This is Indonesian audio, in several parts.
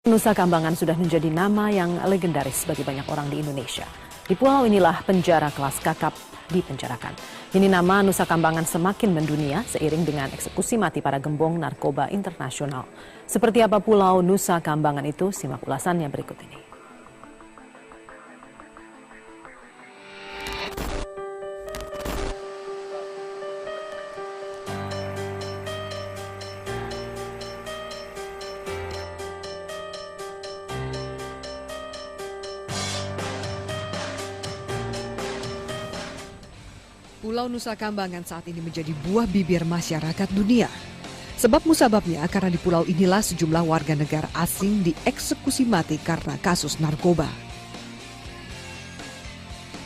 Nusa Kambangan sudah menjadi nama yang legendaris bagi banyak orang di Indonesia. Di pulau inilah penjara kelas kakap dipenjarakan. Kini nama Nusa Kambangan semakin mendunia seiring dengan eksekusi mati para gembong narkoba internasional. Seperti apa pulau Nusa Kambangan itu? Simak ulasannya berikut ini. Pulau Nusa Kambangan saat ini menjadi buah bibir masyarakat dunia. Sebab musababnya karena di pulau inilah sejumlah warga negara asing dieksekusi mati karena kasus narkoba.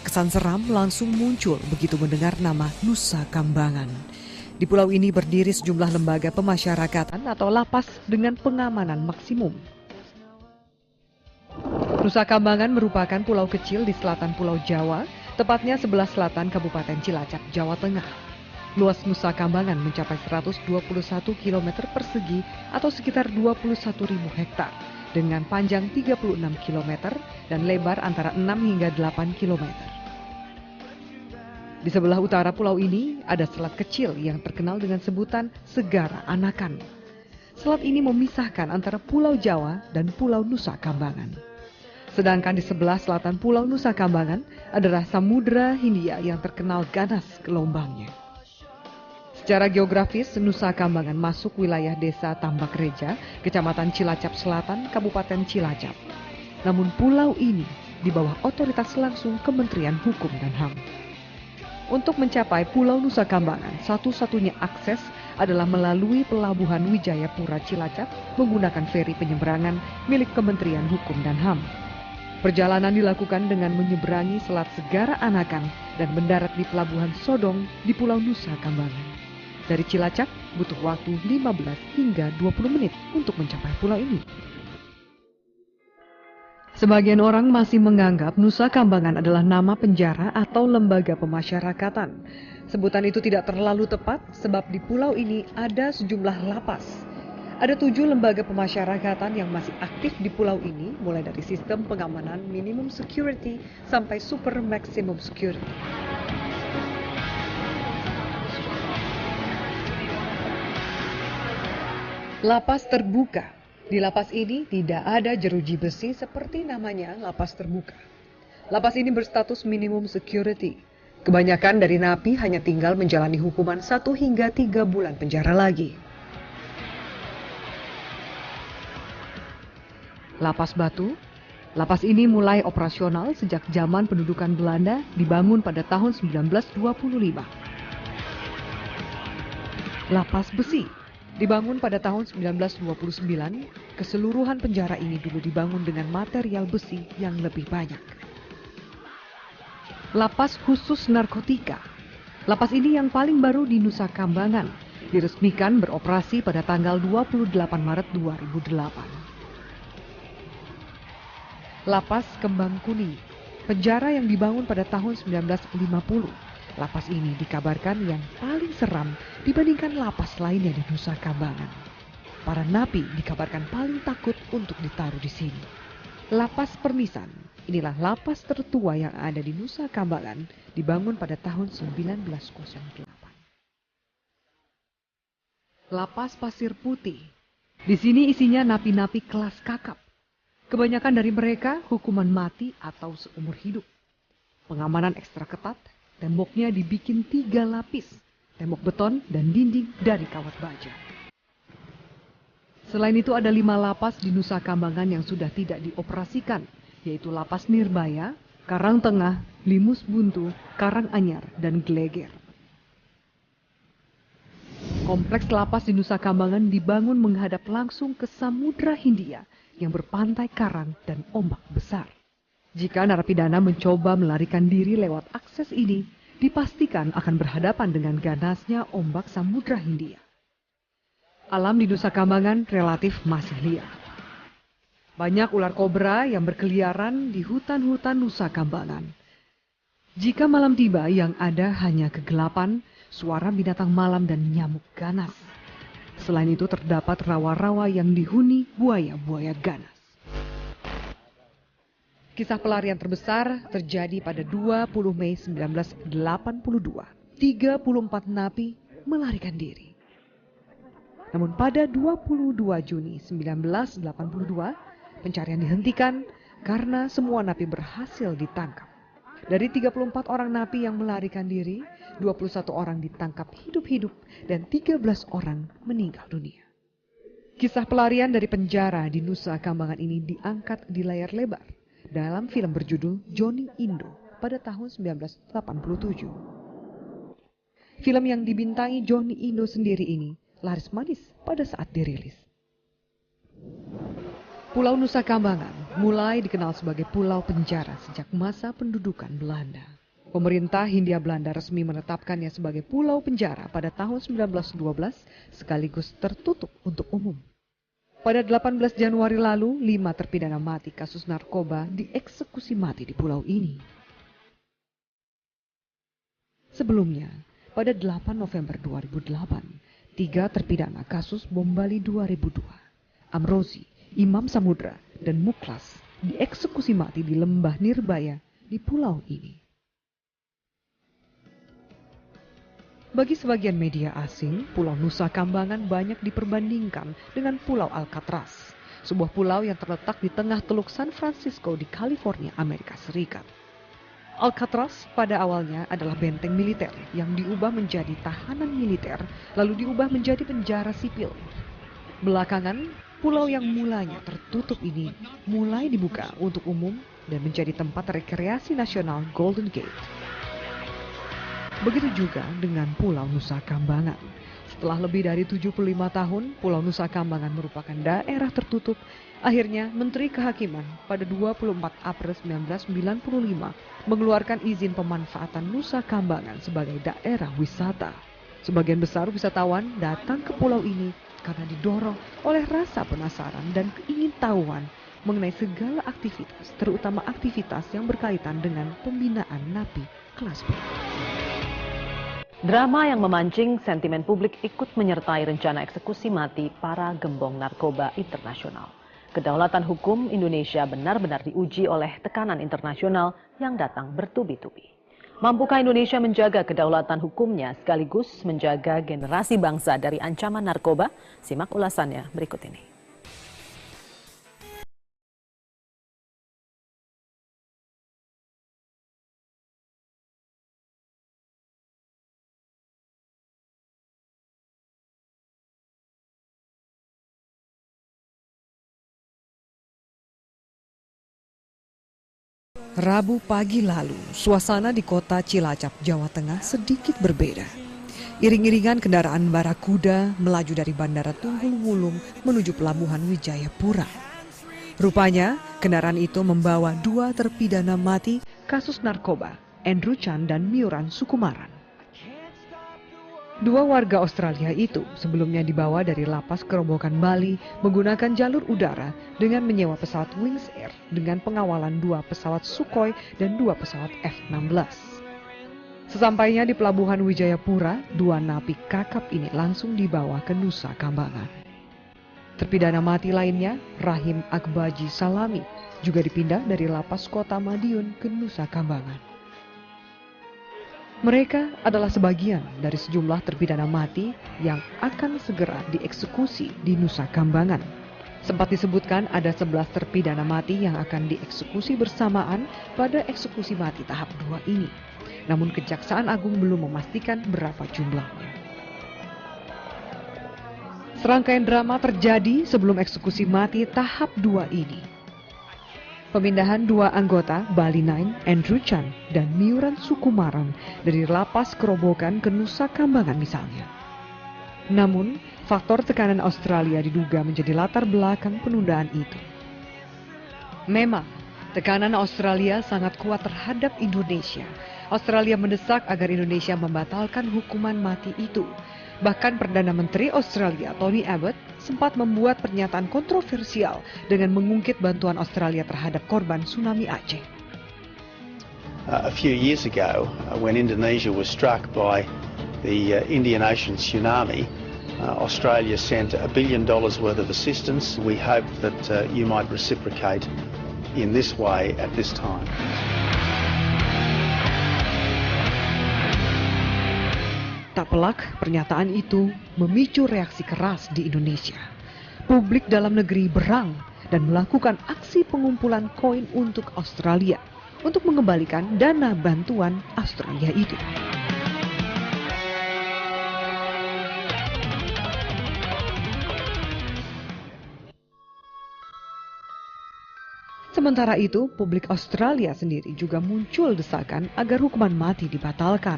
Kesan seram langsung muncul begitu mendengar nama Nusa Kambangan. Di pulau ini berdiri sejumlah lembaga pemasyarakatan atau lapas dengan pengamanan maksimum. Nusa Kambangan merupakan pulau kecil di selatan Pulau Jawa, tepatnya sebelah selatan Kabupaten Cilacap, Jawa Tengah. Luas Nusa Kambangan mencapai 121 km persegi atau sekitar 21.000 hektar dengan panjang 36 km dan lebar antara 6 hingga 8 km. Di sebelah utara pulau ini ada selat kecil yang terkenal dengan sebutan Segara Anakan. Selat ini memisahkan antara Pulau Jawa dan Pulau Nusa Kambangan. Sedangkan di sebelah selatan Pulau Nusa Kambangan adalah Samudra Hindia yang terkenal ganas gelombangnya. Secara geografis, Nusa Kambangan masuk wilayah desa Tambak Reja, Kecamatan Cilacap Selatan, Kabupaten Cilacap. Namun pulau ini di bawah otoritas langsung Kementerian Hukum dan HAM. Untuk mencapai Pulau Nusa Kambangan, satu-satunya akses adalah melalui Pelabuhan Wijayapura Cilacap menggunakan feri penyeberangan milik Kementerian Hukum dan HAM. Perjalanan dilakukan dengan menyeberangi Selat Segara Anakan dan mendarat di Pelabuhan Sodong di Pulau Nusa Kambangan. Dari Cilacap butuh waktu 15 hingga 20 menit untuk mencapai pulau ini. Sebagian orang masih menganggap Nusa Kambangan adalah nama penjara atau lembaga pemasyarakatan. Sebutan itu tidak terlalu tepat sebab di pulau ini ada sejumlah lapas. Ada 7 lembaga pemasyarakatan yang masih aktif di pulau ini, mulai dari sistem pengamanan minimum security sampai super maximum security. Lapas terbuka. Di lapas ini tidak ada jeruji besi seperti namanya lapas terbuka. Lapas ini berstatus minimum security. Kebanyakan dari napi hanya tinggal menjalani hukuman 1 hingga 3 bulan penjara lagi. Lapas Batu. Lapas ini mulai operasional sejak zaman pendudukan Belanda, dibangun pada tahun 1925. Lapas Besi. Dibangun pada tahun 1929, keseluruhan penjara ini dulu dibangun dengan material besi yang lebih banyak. Lapas Khusus Narkotika. Lapas ini yang paling baru di Nusa Kambangan, diresmikan beroperasi pada tanggal 28 Maret 2008. Lapas Kembang Kuning, penjara yang dibangun pada tahun 1950. Lapas ini dikabarkan yang paling seram dibandingkan lapas lainnya di Nusa Kambangan. Para napi dikabarkan paling takut untuk ditaruh di sini. Lapas Permisan, inilah lapas tertua yang ada di Nusa Kambangan, dibangun pada tahun 1908. Lapas Pasir Putih, di sini isinya napi-napi kelas kakap. Kebanyakan dari mereka hukuman mati atau seumur hidup. Pengamanan ekstra ketat, temboknya dibikin 3 lapis, tembok beton dan dinding dari kawat baja. Selain itu ada 5 lapas di Nusa Kambangan yang sudah tidak dioperasikan, yaitu Lapas Nirbaya, Karangtengah, Limus Buntu, Karanganyar, dan Gleger. Kompleks lapas di Nusa Kambangan dibangun menghadap langsung ke Samudra Hindia yang berpantai karang dan ombak besar. Jika narapidana mencoba melarikan diri lewat akses ini, dipastikan akan berhadapan dengan ganasnya ombak Samudra Hindia. Alam di Nusa Kambangan relatif masih liar. Banyak ular kobra yang berkeliaran di hutan-hutan Nusa Kambangan. Jika malam tiba yang ada hanya kegelapan, suara binatang malam dan nyamuk ganas. Selain itu terdapat rawa-rawa yang dihuni buaya-buaya ganas. Kisah pelarian terbesar terjadi pada 20 Mei 1982. 34 napi melarikan diri. Namun pada 22 Juni 1982, pencarian dihentikan karena semua napi berhasil ditangkap. Dari 34 orang napi yang melarikan diri, 21 orang ditangkap hidup-hidup dan 13 orang meninggal dunia. Kisah pelarian dari penjara di Nusa Kambangan ini diangkat di layar lebar dalam film berjudul Johnny Indo pada tahun 1987. Film yang dibintangi Johnny Indo sendiri ini laris manis pada saat dirilis. Pulau Nusa Kambangan mulai dikenal sebagai pulau penjara sejak masa pendudukan Belanda. Pemerintah Hindia Belanda resmi menetapkannya sebagai pulau penjara pada tahun 1912 sekaligus tertutup untuk umum. Pada 18 Januari lalu, 5 terpidana mati kasus narkoba dieksekusi mati di pulau ini. Sebelumnya, pada 8 November 2008, 3 terpidana kasus bom Bali 2002, Amrozi, Imam Samudra, dan Muklas dieksekusi mati di lembah Nirbaya di pulau ini. Bagi sebagian media asing, Pulau Nusa Kambangan banyak diperbandingkan dengan Pulau Alcatraz, sebuah pulau yang terletak di tengah Teluk San Francisco di California, Amerika Serikat. Alcatraz pada awalnya adalah benteng militer yang diubah menjadi tahanan militer, lalu diubah menjadi penjara sipil. Belakangan, pulau yang mulanya tertutup ini mulai dibuka untuk umum dan menjadi tempat rekreasi nasional Golden Gate. Begitu juga dengan Pulau Nusa Kambangan. Setelah lebih dari 75 tahun, Pulau Nusa Kambangan merupakan daerah tertutup. Akhirnya, Menteri Kehakiman pada 24 April 1995 mengeluarkan izin pemanfaatan Nusa Kambangan sebagai daerah wisata. Sebagian besar wisatawan datang ke pulau ini karena didorong oleh rasa penasaran dan keingintahuan mengenai segala aktivitas, terutama aktivitas yang berkaitan dengan pembinaan napi kelas B. Drama yang memancing sentimen publik ikut menyertai rencana eksekusi mati para gembong narkoba internasional. Kedaulatan hukum Indonesia benar-benar diuji oleh tekanan internasional yang datang bertubi-tubi. Mampukah Indonesia menjaga kedaulatan hukumnya sekaligus menjaga generasi bangsa dari ancaman narkoba? Simak ulasannya berikut ini. Rabu pagi lalu, suasana di kota Cilacap, Jawa Tengah sedikit berbeda. Iring-iringan kendaraan barakuda melaju dari Bandara Tunggul Wulung menuju Pelabuhan Wijayapura. Rupanya, kendaraan itu membawa 2 terpidana mati kasus narkoba, Andrew Chan dan Miuran Sukumaran. 2 warga Australia itu sebelumnya dibawa dari lapas Kerobokan Bali menggunakan jalur udara dengan menyewa pesawat Wings Air dengan pengawalan 2 pesawat Sukhoi dan 2 pesawat F-16. Sesampainya di Pelabuhan Wijayapura, 2 napi kakap ini langsung dibawa ke Nusa Kambangan. Terpidana mati lainnya, Rahim Akbaji Salami, juga dipindah dari lapas Kota Madiun ke Nusa Kambangan. Mereka adalah sebagian dari sejumlah terpidana mati yang akan segera dieksekusi di Nusa Kambangan. Sempat disebutkan ada 11 terpidana mati yang akan dieksekusi bersamaan pada eksekusi mati tahap 2 ini. Namun Kejaksaan Agung belum memastikan berapa jumlahnya. Serangkaian drama terjadi sebelum eksekusi mati tahap 2 ini. Pemindahan 2 anggota Bali 9, Andrew Chan dan Miuran Sukumaran dari lapas Kerobokan ke Nusa Kambangan misalnya. Namun, faktor tekanan Australia diduga menjadi latar belakang penundaan itu. Memang, tekanan Australia sangat kuat terhadap Indonesia. Australia mendesak agar Indonesia membatalkan hukuman mati itu. Bahkan Perdana Menteri Australia Tony Abbott sempat membuat pernyataan kontroversial dengan mengungkit bantuan Australia terhadap korban tsunami Aceh. A few years ago, when Indonesia was struck by the Indian Ocean tsunami, Australia sent $1 billion worth of assistance. We hope that you might reciprocate in this way at this time. Tak pelak, pernyataan itu memicu reaksi keras di Indonesia. Publik dalam negeri berang dan melakukan aksi pengumpulan koin untuk Australia untuk mengembalikan dana bantuan Australia itu. Sementara itu, publik Australia sendiri juga muncul desakan agar hukuman mati dibatalkan.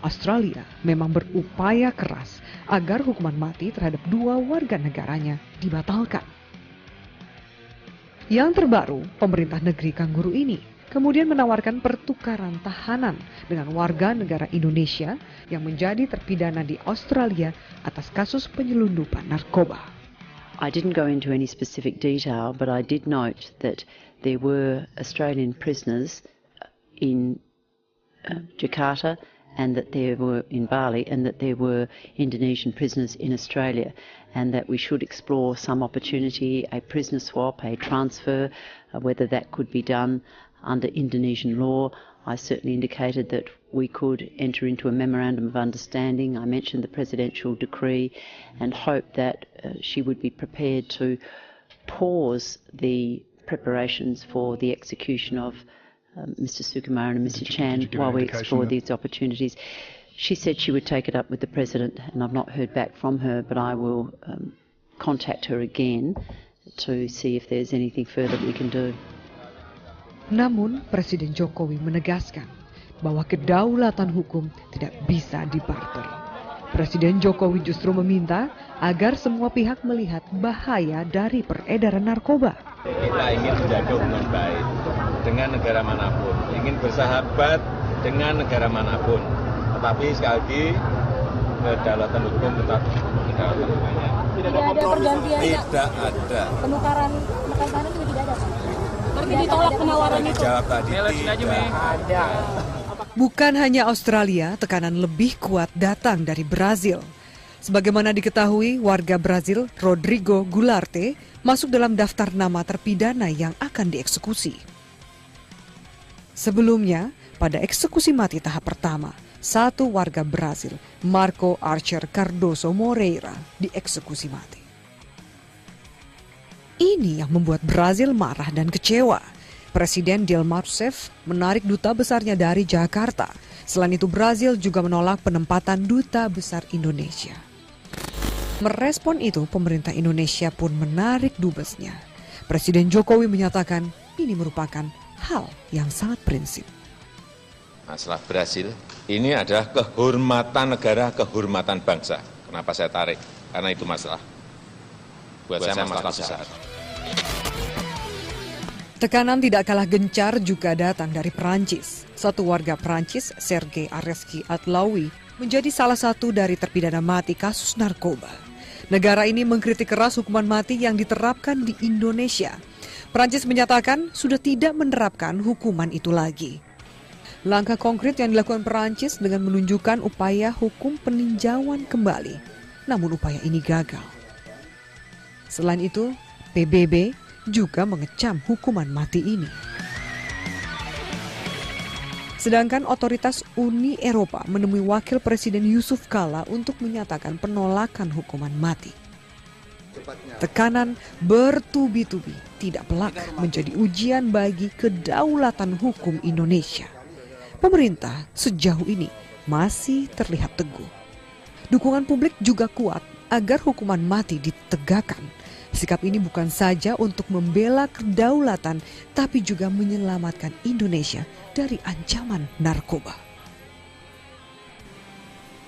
Australia memang berupaya keras agar hukuman mati terhadap 2 warga negaranya dibatalkan. Yang terbaru, pemerintah negeri kanguru ini kemudian menawarkan pertukaran tahanan dengan warga negara Indonesia yang menjadi terpidana di Australia atas kasus penyelundupan narkoba. I didn't go into any specific detail, but I did note that there were Australian prisoners in Jakarta and that there were in Bali, and that there were Indonesian prisoners in Australia, and that we should explore some opportunity, a prisoner swap, a transfer, whether that could be done under Indonesian law. I certainly indicated that we could enter into a memorandum of understanding. I mentioned the presidential decree and hoped that she would be prepared to pause the preparations for the execution of Mr. Sukumaran and Mr. Chan while we explore these opportunities. She said she would take it up with the President, and I've not heard back from her, but I will contact her again to see if there's anything further we can do. Namun, Presiden Jokowi menegaskan bahwa kedaulatan hukum tidak bisa dibarter. Presiden Jokowi justru meminta agar semua pihak melihat bahaya dari peredaran narkoba. Kita ingin menjaga hubungan baik dengan negara manapun, ingin bersahabat dengan negara manapun. Tetapi sekali lagi, kedaulatan hukum tetap kedaulatan hukumnya. Tidak ada pergantian. Tidak ada. Penukaran makanan juga tidak ada. Berarti ditolak penawaran itu. Dijawab tadi tidak ada. Bukan hanya Australia, tekanan lebih kuat datang dari Brazil. Sebagaimana diketahui, warga Brazil Rodrigo Goularte masuk dalam daftar nama terpidana yang akan dieksekusi. Sebelumnya, pada eksekusi mati tahap pertama, 1 warga Brazil, Marco Archer Cardoso Moreira, dieksekusi mati. Ini yang membuat Brazil marah dan kecewa. Presiden Dilma Rousseff menarik duta besarnya dari Jakarta. Selain itu, Brazil juga menolak penempatan duta besar Indonesia. Merespon itu, pemerintah Indonesia pun menarik dubesnya. Presiden Jokowi menyatakan ini merupakan hal yang sangat prinsip. Masalah Brasil ini adalah kehormatan negara, kehormatan bangsa. Kenapa saya tarik? Karena itu masalah. Buat saya masalah besar. Tekanan tidak kalah gencar juga datang dari Perancis. 1 warga Perancis, Serge Areski Atlaoui, menjadi salah satu dari terpidana mati kasus narkoba. Negara ini mengkritik keras hukuman mati yang diterapkan di Indonesia. Perancis menyatakan sudah tidak menerapkan hukuman itu lagi. Langkah konkret yang dilakukan Perancis dengan menunjukkan upaya hukum peninjauan kembali. Namun upaya ini gagal. Selain itu, PBB juga mengecam hukuman mati ini. Sedangkan otoritas Uni Eropa menemui Wakil Presiden Yusuf Kalla untuk menyatakan penolakan hukuman mati. Tekanan bertubi-tubi tidak pelak menjadi ujian bagi kedaulatan hukum Indonesia. Pemerintah sejauh ini masih terlihat teguh. Dukungan publik juga kuat agar hukuman mati ditegakkan. Sikap ini bukan saja untuk membela kedaulatan, tapi juga menyelamatkan Indonesia dari ancaman narkoba.